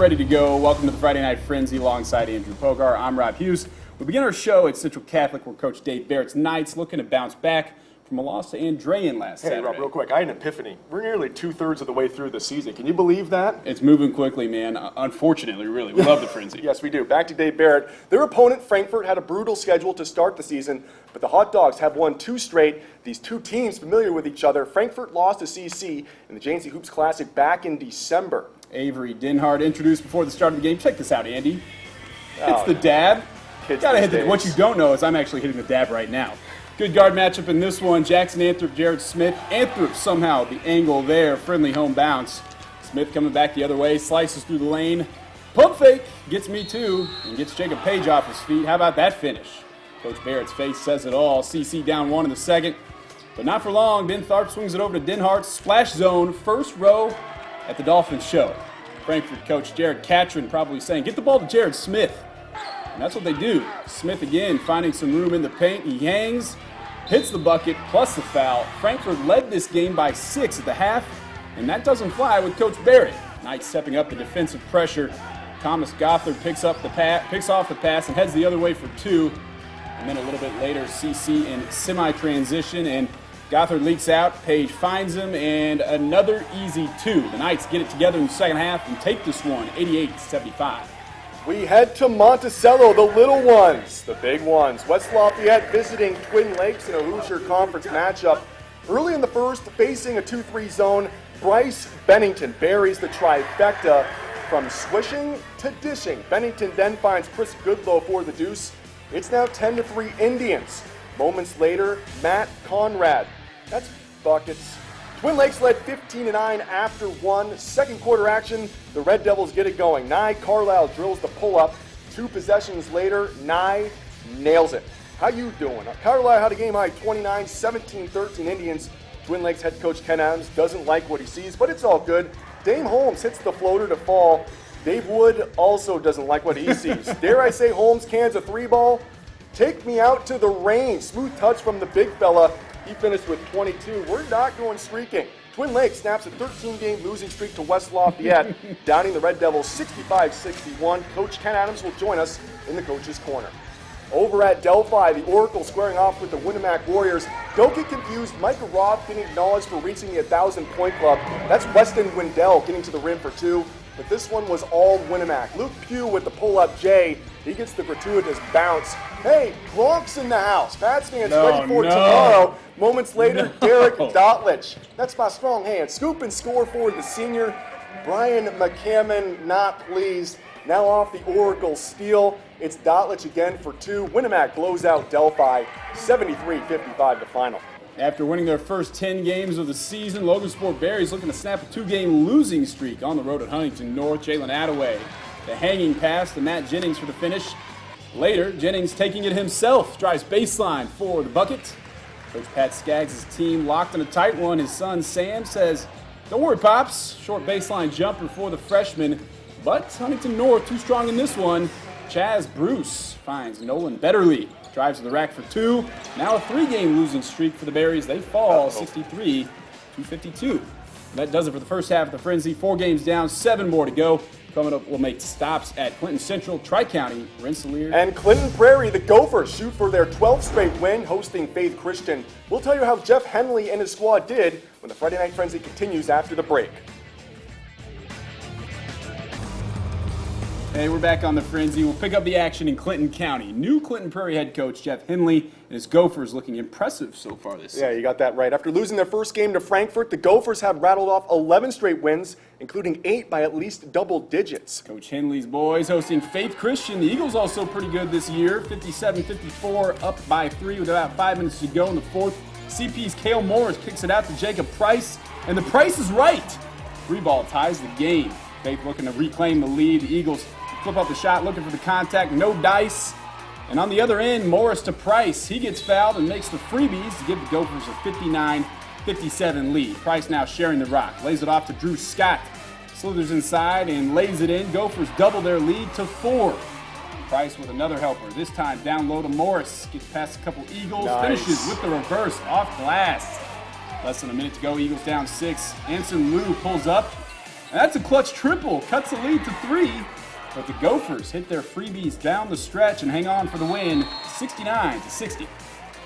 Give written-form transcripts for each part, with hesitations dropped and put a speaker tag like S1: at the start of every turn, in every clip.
S1: ready to go. Welcome to the Friday Night Frenzy alongside Andrew Pogar. I'm Rob Hughes. We begin our show at Central Catholic where Coach Dave Barrett's Knights looking to bounce back from a loss to Andrean last Saturday.
S2: Hey, Rob, real quick, I had an epiphany. We're nearly two-thirds of the way through the season. Can you believe that?
S1: It's moving quickly, man. Unfortunately, really. We love the Frenzy.
S2: Yes, we do. Back to Dave Barrett. Their opponent, Frankfurt, had a brutal schedule to start the season, but the Hot Dogs have won 2 straight. These two teams familiar with each other. Frankfurt lost to CC in the J&C Hoops Classic back in December.
S1: Avery Denhart introduced before the start of the game. Check this out, Andy. It's the dab. Gotta hit the, what you don't know is I'm actually hitting the dab right now. Good guard matchup in this one. Jackson Anthrop, Jared Smith. Anthrop somehow the angle there. Friendly home bounce. Smith coming back the other way. Slices through the lane. Pump fake. Gets me too. And gets Jacob Page off his feet. How about that finish? Coach Barrett's face says it all. CC down 1 in the second. But not for long. Ben Tharp swings it over to Denhart. Splash zone. First row at the Dolphins show. Frankfurt coach Jared Catron probably saying, get the ball to Jared Smith. And that's what they do. Smith again finding some room in the paint. He hangs, hits the bucket, plus the foul. Frankfurt led this game by 6 at the half, and that doesn't fly with Coach Barrett. Knights stepping up the defensive pressure. Thomas Gothard picks off the pass and heads the other way for 2. And then a little bit later, CC in semi-transition, and Gothard leaks out. Page finds him, and another easy 2. The Knights get it together in the second half and take this one, 88-75.
S2: We head to Monticello, the little ones, the big ones. West Lafayette visiting Twin Lakes in a Hoosier Conference matchup. Early in the first, facing a 2-3 zone, Bryce Bennington buries the trifecta from swishing to dishing. Bennington then finds Chris Goodlow for the deuce. It's now 10-3 Indians. Moments later, Matt Conrad. That's buckets. Twin Lakes led 15-9 after 1. Second quarter action, the Red Devils get it going. Nye Carlisle drills the pull-up. 2 possessions later, Nye nails it. How you doing? Carlisle had a game-high 29, 17-13 Indians. Twin Lakes head coach Ken Adams doesn't like what he sees, but it's all good. Dame Holmes hits the floater to fall. Dave Wood also doesn't like what he sees. Dare I say Holmes cans a 3-ball? Take me out to the range. Smooth touch from the big fella. He finished with 22. We're not going streaking. Twin Lakes snaps a 13-game losing streak to West Lafayette, downing the Red Devils 65-61. Coach Ken Adams will join us in the coach's corner. Over at Delphi, the Oracle squaring off with the Winnemac Warriors. Don't get confused. Micah Roth getting acknowledged for reaching the 1,000-point club. That's Weston Wendell getting to the rim for 2. But this one was all Winnemac. Luke Pugh with the pull-up J. He gets the gratuitous bounce. Hey, Gronk's in the house. Pats fans ready for tomorrow. Moments later, Derek Dotlich. That's my strong hand. Scoop and score for the senior. Brian McCammon not pleased. Now off the Oracle steal. It's Dotlich again for 2. Winnemac blows out Delphi 73-55 the final.
S1: After winning their first 10 games of the season, Logansport Berries looking to snap a 2-game losing streak on the road at Huntington North. Jalen Attaway, the hanging pass to Matt Jennings for the finish. Later, Jennings taking it himself, drives baseline for the bucket. Coach Pat Skaggs' team locked in a tight one. His son Sam says, don't worry, Pops. Short baseline jumper for the freshman. But Huntington North too strong in this one. Chaz Bruce finds Nolan Betterly. Drives to the rack for 2. Now a 3-game losing streak for the Berries. They fall 63-52. That does it for the first half of the Frenzy. 4 games down, 7 more to go. Coming up, we'll make stops at Clinton Central, Tri-County, Rensselaer.
S2: And Clinton Prairie, the Gophers shoot for their 12th straight win, hosting Faith Christian. We'll tell you how Jeff Henley and his squad did when the Friday Night Frenzy continues after the break.
S1: Hey, we're back on the Frenzy. We'll pick up the action in Clinton County. New Clinton Prairie head coach Jeff Henley and his Gophers looking impressive so far this season.
S2: Yeah, you got that right. After losing their first game to Frankfurt, the Gophers have rattled off 11 straight wins, including 8 by at least double digits.
S1: Coach Henley's boys hosting Faith Christian. The Eagles also pretty good this year. 57-54, up by 3 with about 5 minutes to go in the fourth. CP's Cale Morris kicks it out to Jacob Price, and the Price is right. 3-ball ties the game. Faith looking to reclaim the lead. The Eagles flip up the shot, looking for the contact, no dice. And on the other end, Morris to Price. He gets fouled and makes the freebies to give the Gophers a 59-57 lead. Price now sharing the rock. Lays it off to Drew Scott. Slithers inside and lays it in. Gophers double their lead to 4. Price with another helper. This time down low to Morris. Gets past a couple Eagles.
S2: Nice.
S1: Finishes with the reverse off glass. Less than a minute to go. Eagles down 6. Anson Liu pulls up. And that's a clutch triple. Cuts the lead to 3. But the Gophers hit their freebies down the stretch and hang on for the win, 69-60.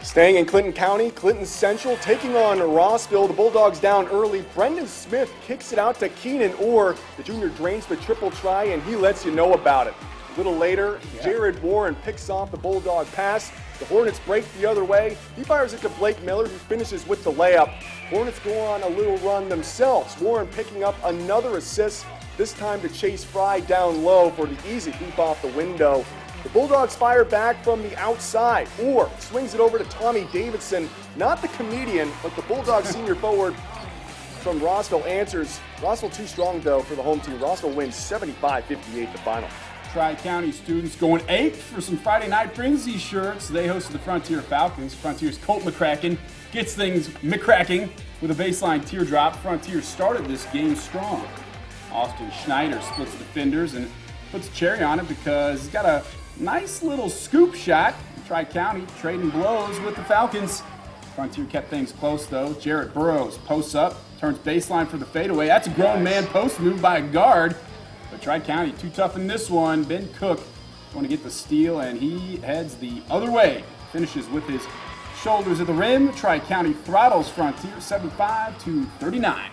S2: Staying in Clinton County, Clinton Central taking on Rossville. The Bulldogs down early. Brendan Smith kicks it out to Keenan Orr. The junior drains the triple try, and he lets you know about it. A little later, Jared Warren picks off the Bulldog pass. The Hornets break the other way. He fires it to Blake Miller, who finishes with the layup. Hornets go on a little run themselves. Warren picking up another assist, this time to Chase Fry down low for the easy hoop off the window. The Bulldogs fire back from the outside. Orr swings it over to Tommy Davidson, not the comedian, but the Bulldogs senior forward from Rossville answers. Rossville too strong, though, for the home team. Rossville wins 75-58 the final.
S1: Tri-County students going ape for some Friday Night Frenzy shirts. They hosted the Frontier Falcons. Frontier's Colt McCracken gets things McCracking with a baseline teardrop. Frontier started this game strong. Austin Schneider splits the defenders and puts a cherry on it because he's got a nice little scoop shot. Tri-County trading blows with the Falcons. Frontier kept things close, though. Jarrett Burrows posts up, turns baseline for the fadeaway. That's a grown man post move by a guard. But Tri-County too tough in this one. Ben Cook going to get the steal, and he heads the other way. Finishes with his shoulders at the rim. Tri-County throttles Frontier 75-39.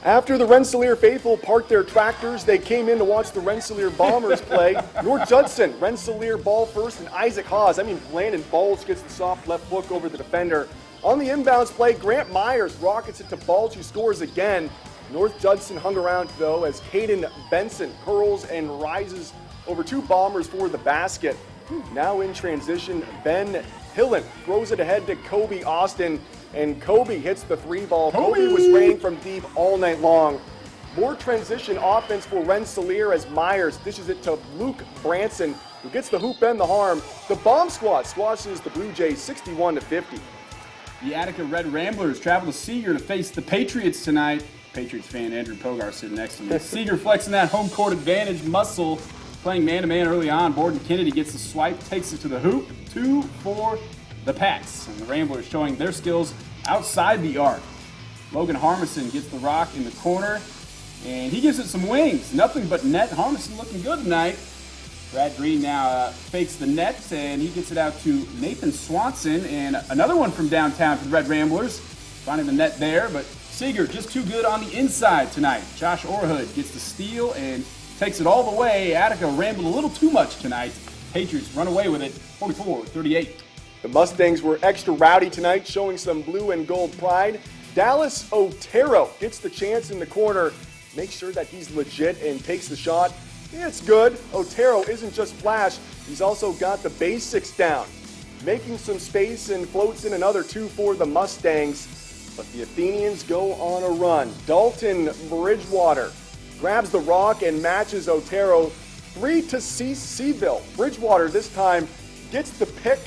S2: After the Rensselaer faithful parked their tractors, they came in to watch the Rensselaer Bombers play. North Judson, Rensselaer ball first, and Isaac Haas. Landon Balch gets the soft left hook over the defender. On the inbounds play, Grant Myers rockets it to Balch, who scores again. North Judson hung around, though, as Caden Benson curls and rises over 2 Bombers for the basket. Now in transition, Ben Hillen throws it ahead to Kobe Austin, and Kobe hits the 3 ball. Kobe was raining from deep all night long. More transition offense for Rensselaer as Myers dishes it to Luke Branson, who gets the hoop and the harm. The Bomb Squad squashes the Blue Jays 61-50.
S1: The Attica Red Ramblers travel to Seeger to face the Patriots tonight. Patriots fan Andrew Pogar sitting next to me. Seeger flexing that home court advantage muscle, playing man-to-man early on. Borden Kennedy gets the swipe, takes it to the hoop. 2 for the Pats. And the Ramblers showing their skills outside the arc. Logan Harmison gets the rock in the corner, and he gives it some wings. Nothing but net. Harmison looking good tonight. Brad Green now fakes the net, and he gets it out to Nathan Swanson. And another one from downtown for the Red Ramblers. Finding the net there, but Seeger just too good on the inside tonight. Josh Orhood gets the steal and takes it all the way. Attica rambled a little too much tonight. Patriots run away with it, 44-38.
S2: The Mustangs were extra rowdy tonight, showing some blue and gold pride. Dallas Otero gets the chance in the corner, makes sure that he's legit and takes the shot. It's good. Otero isn't just flash, he's also got the basics down. Making some space and floats in another 2 for the Mustangs. But the Athenians go on a run. Dalton Bridgewater grabs the rock and matches Otero. 3 to Seville. Bridgewater this time gets the pick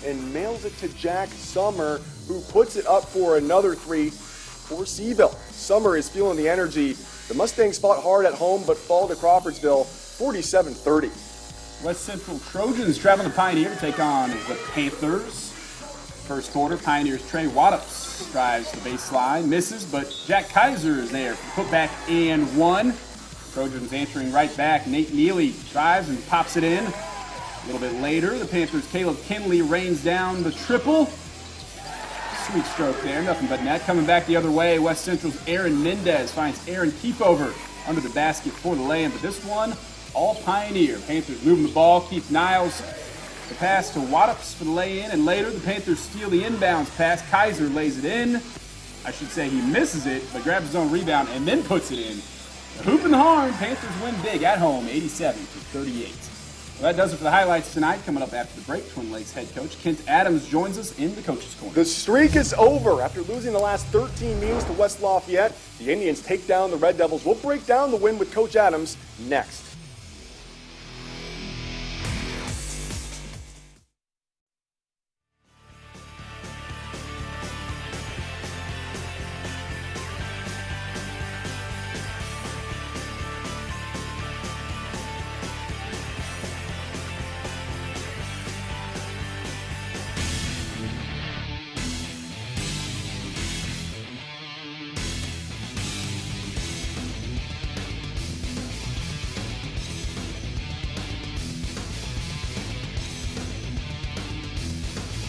S2: and mails it to Jack Summer, who puts it up for another 3 for Seville. Summer is feeling the energy. The Mustangs fought hard at home but fall to Crawfordsville 47-30.
S1: West Central Trojans traveling to Pioneer to take on the Panthers. First quarter, Pioneers' Trey Wattups drives the baseline, misses, but Jack Kaiser is there for putback and 1. Trojans answering right back. Nate Neely drives and pops it in. A little bit later, the Panthers' Caleb Kinley rains down the triple. Sweet stroke there, nothing but net. Coming back the other way, West Central's Aaron Mendez finds Aaron Keefover under the basket for the lay-in, but this one, all Pioneer. Panthers moving the ball. Keith Niles, the pass to Wattups for the lay-in, and later the Panthers steal the inbounds pass. Kaiser lays it in. I should say he misses it, but grabs his own rebound and then puts it in. The hoop and the horn, Panthers win big at home, 87-38. Well, that does it for the highlights tonight. Coming up after the break, Twin Lakes head coach Kent Adams joins us in the coach's corner.
S2: The streak is over. After losing the last 13 meetings to West Lafayette, the Indians take down the Red Devils. We'll break down the win with Coach Adams next.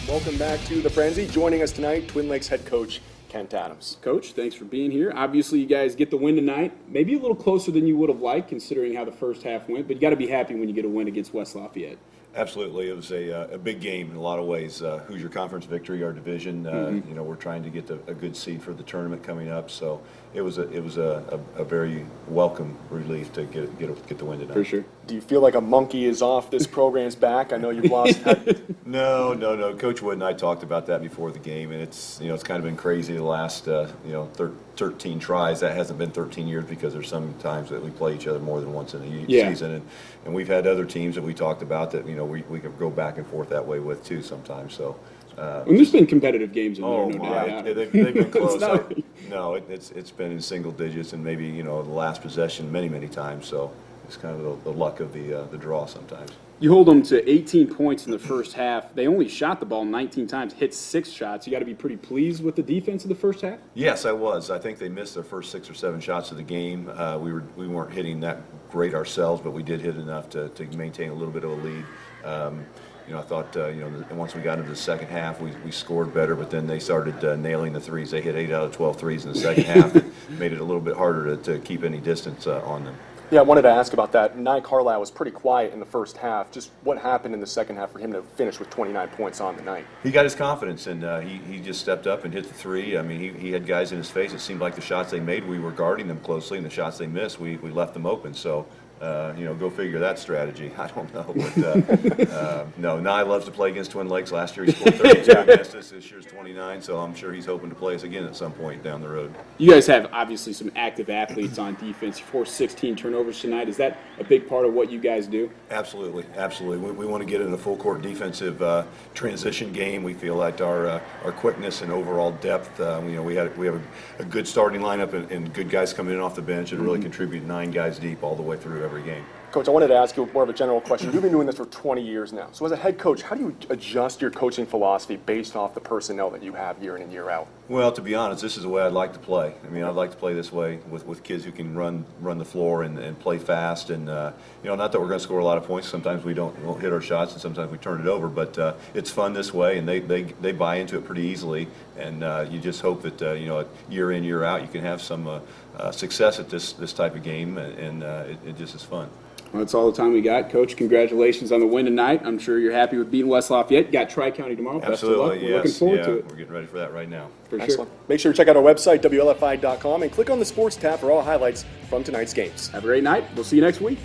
S2: Welcome back to the Frenzy. Joining us tonight, Twin Lakes head coach Kent Adams.
S1: Coach, thanks for being here. Obviously, you guys get the win tonight. Maybe a little closer than you would have liked, considering how the first half went. But you got to be happy when you get a win against West Lafayette.
S3: Absolutely, it was a big game in a lot of ways. Hoosier Conference victory, our division. We're trying to get a good seed for the tournament coming up. So it was a very welcome relief to get the win tonight.
S1: For sure.
S2: Do you feel like a monkey is off this program's back? I know you've lost.
S3: No. Coach Wood and I talked about that before the game, and it's kind of been crazy the last 13 tries. That hasn't been 13 years because there's some times that we play each other more than once in a season, and we've had other teams that we talked about that we could go back and forth that way with too sometimes. So.
S1: And there's been competitive games in there.
S3: Oh
S1: no
S3: my!
S1: doubt.
S3: They've been close.
S1: It's
S3: It's been in single digits and maybe the last possession many times. So it's kind of the luck of the draw sometimes.
S1: You hold them to 18 points in the first half. They only shot the ball 19 times, hit 6 shots. You got to be pretty pleased with the defense of the first half.
S3: Yes, I was. I think they missed their first 6 or 7 shots of the game. We weren't hitting that great ourselves, but we did hit enough to maintain a little bit of a lead. I thought, once we got into the second half, we scored better, but then they started nailing the threes. They hit 8 out of 12 threes in the second half. It made it a little bit harder to keep any distance on them.
S2: Yeah, I wanted to ask about that. Nye Carlisle was pretty quiet in the first half. Just what happened in the second half for him to finish with 29 points on the night?
S3: He got his confidence, and he just stepped up and hit the three. I mean, he had guys in his face. It seemed like the shots they made, we were guarding them closely, and the shots they missed, we left them open. So, go figure that strategy. I don't know. But, no, Nye loves to play against Twin Lakes. Last year he scored 32 against us. This year's 29, so I'm sure he's hoping to play us again at some point down the road.
S1: You guys have obviously some active athletes on defense. You forced 16 turnovers tonight. Is that a big part of what you guys do?
S3: Absolutely. We want to get in a full court defensive transition game. We feel like our quickness and overall depth. We have a good starting lineup and good guys coming in off the bench and really contribute 9 guys deep all the way through every game.
S2: Coach, I wanted to ask you more of a general question. You've been doing this for 20 years now. So as a head coach, how do you adjust your coaching philosophy based off the personnel that you have year in and year out?
S3: Well, to be honest, this is the way I'd like to play. I mean, I'd like to play this way with kids who can run the floor and play fast. And, not that we're going to score a lot of points. Sometimes we won't hit our shots and sometimes we turn it over. But it's fun this way, and they buy into it pretty easily. And you just hope that, year in, year out, you can have some success at this type of game, and it just is fun.
S1: Well, that's all the time we got. Coach, congratulations on the win tonight. I'm sure you're happy with beating West Lafayette. You got Tri-County tomorrow.
S3: Absolutely,
S1: Best of luck. We're looking forward to it.
S3: We're getting ready for that right now.
S1: For
S2: Excellent.
S1: sure.
S2: Make sure to check out our website, WLFI.com, and click on the Sports tab for all highlights from tonight's games.
S1: Have a great night. We'll see you next week.